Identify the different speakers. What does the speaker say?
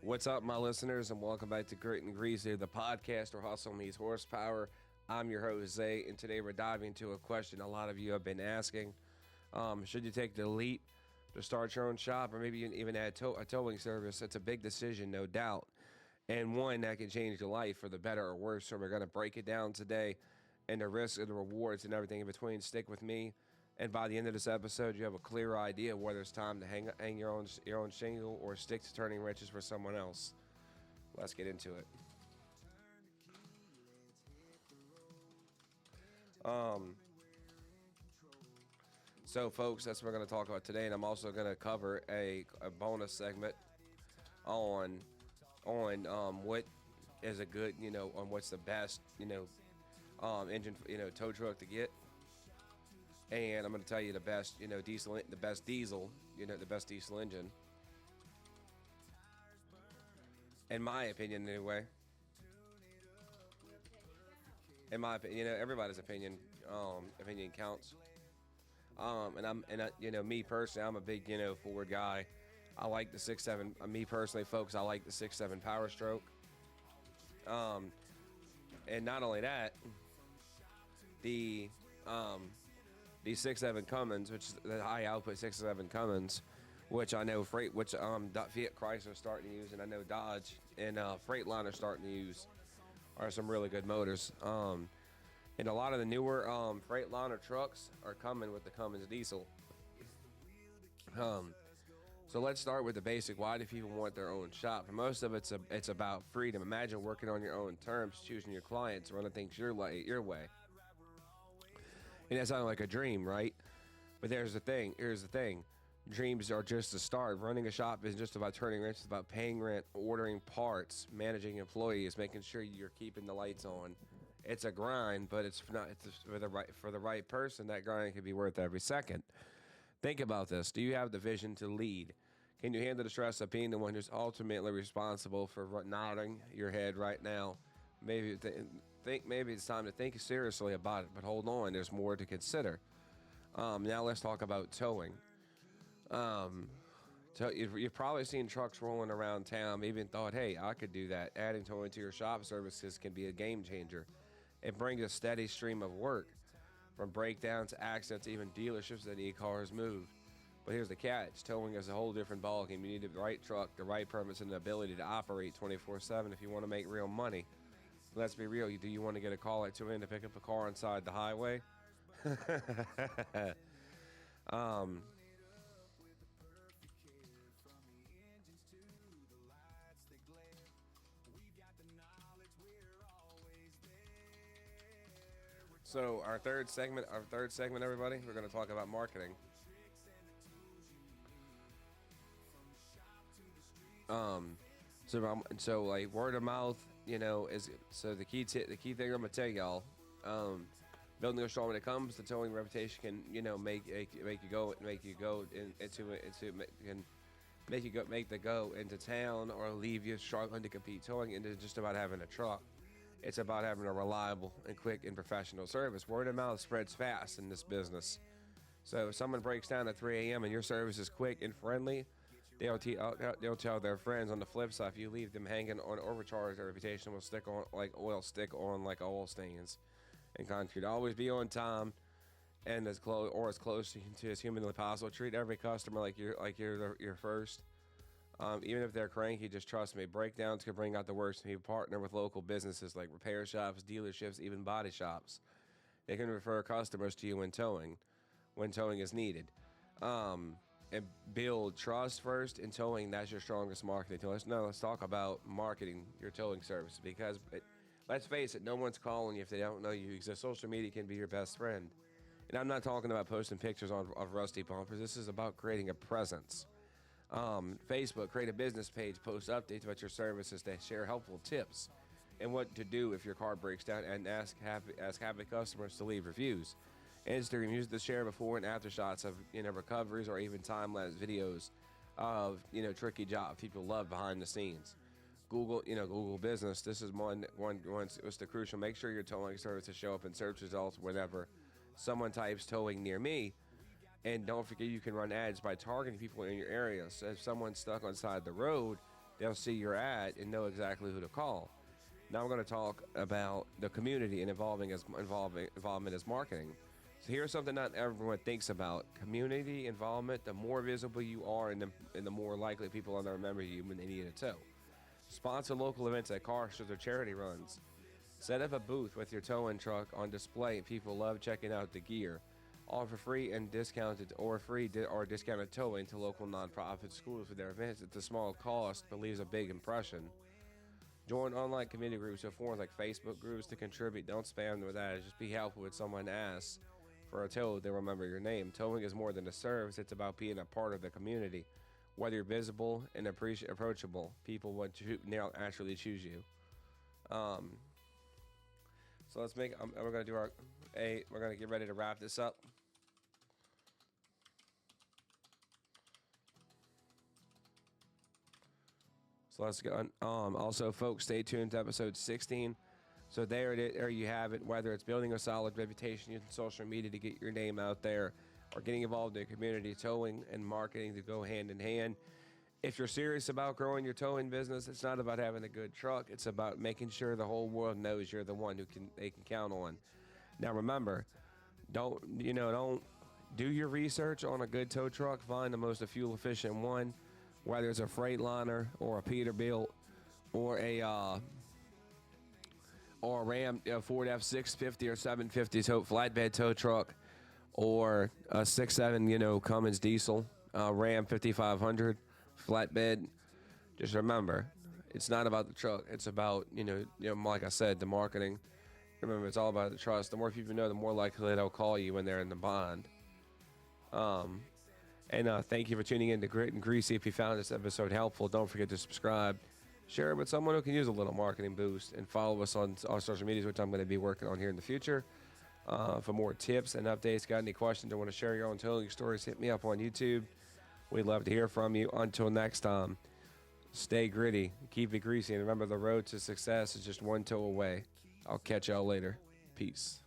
Speaker 1: What's up, my listeners, and welcome back to Grit and Greasy, the podcast where hustle meets horsepower. I'm your host, Zay, and today we're diving into a question a lot of you have been asking. Should you take the leap to start your own shop or maybe even add a towing service? It's a big decision, no doubt, and one that can change your life for the better or worse. So we're going to break it down today and the risks and the rewards and everything in between. Stick with me. And by the end of this episode, you have a clear idea of whether it's time to hang your own shingle or stick to turning wrenches for someone else. Let's get into it. So, folks, that's what we're going to talk about today, and I'm also going to cover a bonus segment on what is a good, on what's the best, engine, tow truck to get. And I'm going to tell you the best, diesel, the best diesel engine. In my opinion, anyway. In my opinion, everybody's opinion counts. Me personally, I'm a big, Ford guy. I like the 6.7. Me personally, folks, I like the 6.7 Power Stroke. And not only that, the 6.7 Cummins, which is the high output 6.7 Cummins, which I know Fiat Chrysler is starting to use, and I know Dodge and Freightliner are starting to use, are some really good motors. And a lot of the newer Freightliner trucks are coming with the Cummins diesel. So let's start with the basic. Why do people want their own shop? For most of it's about freedom. Imagine working on your own terms, choosing your clients, running things your way. And that sounds like a dream, right? But here's the thing. Dreams are just a start. Running a shop isn't just about turning rent. It's about paying rent, ordering parts, managing employees, making sure you're keeping the lights on. It's a grind, but it's for the right person. That grind can be worth every second. Think about this. Do you have the vision to lead? Can you handle the stress of being the one who's ultimately responsible for nodding your head right now? Maybe it's time to think seriously about it, but hold on, there's more to consider. Now let's talk about towing. You've probably seen trucks rolling around town, maybe thought, hey, I could do that. Adding towing to your shop services can be a game changer. It brings a steady stream of work, from breakdowns to accidents, even dealerships that need cars moved. But here's the catch. Towing is a whole different ballgame. You need the right truck, the right permits, and the ability to operate 24/7 if you want to make real money. Let's be real. Do you want to get a call at 2 a.m. to pick up a car inside the highway? So our third segment, everybody, we're going to talk about marketing. So like word of mouth, is so the key thing I'm gonna tell y'all. Building a strong when it comes to towing reputation can make you go into town or leave you struggling to compete. Towing isn't just about having a truck. It's about having a reliable and quick and professional service. Word of mouth spreads fast in this business. So if someone breaks down at 3 a.m. and your service is quick and friendly, they'll tell their friends. On the flip side, if you leave them hanging on overcharged, their reputation will stick on like oil stains and concrete. Always be on time and as close to as humanly possible. Treat every customer like you're your first. Even if they're cranky, just trust me. Breakdowns can bring out the worst in people. Partner with local businesses like repair shops, dealerships, even body shops. They can refer customers to you when towing is needed. And build trust first in towing. That's your strongest marketing tool. Let's talk about marketing your towing service, because let's face it, no one's calling you if they don't know you exist. Social media can be your best friend. And I'm not talking about posting pictures of rusty bumpers. This is about creating a presence. Facebook, create a business page, post updates about your services that share helpful tips and what to do if your car breaks down, and ask happy customers to leave reviews. Instagram, use the share before and after shots of recoveries or even time-lapse videos of tricky jobs people love behind the scenes. Google Business. This is one. It's the crucial. Make sure your towing services show up in search results whenever someone types towing near me. And don't forget, you can run ads by targeting people in your area. So if someone's stuck on the side of the road, they'll see your ad and know exactly who to call. Now we're going to talk about the community and involvement as marketing. So here's something not everyone thinks about: community involvement. The more visible you are, and the more likely people are to remember you when they need a tow. Sponsor local events at car shows or charity runs. Set up a booth with your towing truck on display. People love checking out the gear. Offer free and discounted or discounted towing to local nonprofit schools for their events. It's a small cost, but leaves a big impression. Join online community groups or forums like Facebook groups to contribute. Don't spam them with that. Just be helpful when someone asks for a tow. They remember your name. Towing is more than a service. It's about being a part of the community. Whether you're visible and approachable, people want to now actually choose you. Um, so let's make. We're gonna do our. We're gonna get ready to wrap this up. So let's go. Also, folks, stay tuned to episode 16. So there you have it. Whether it's building a solid reputation using social media to get your name out there, or getting involved in community, towing and marketing to go hand in hand. If you're serious about growing your towing business, it's not about having a good truck. It's about making sure the whole world knows you're the one they can count on. Now remember, don't do your research on a good tow truck. Find the most fuel efficient one, whether it's a Freightliner or a Peterbilt or a Ram, Ford F650 or 750 flatbed tow truck, or a 6.7 Cummins diesel, Ram 5500 flatbed. Just remember, it's not about the truck. It's about like I said, the marketing. Remember, it's all about the trust. The more people know, the more likely they'll call you when they're in the bond. And thank you for tuning in to Grit and Greasy. If you found this episode helpful, don't forget to subscribe. Share it with someone who can use a little marketing boost, and follow us on our social medias, which I'm going to be working on here in the future. For more tips and updates, got any questions or want to share your own towing stories, hit me up on YouTube. We'd love to hear from you. Until next time, stay gritty, keep it greasy, and remember, the road to success is just one tow away. I'll catch y'all later. Peace.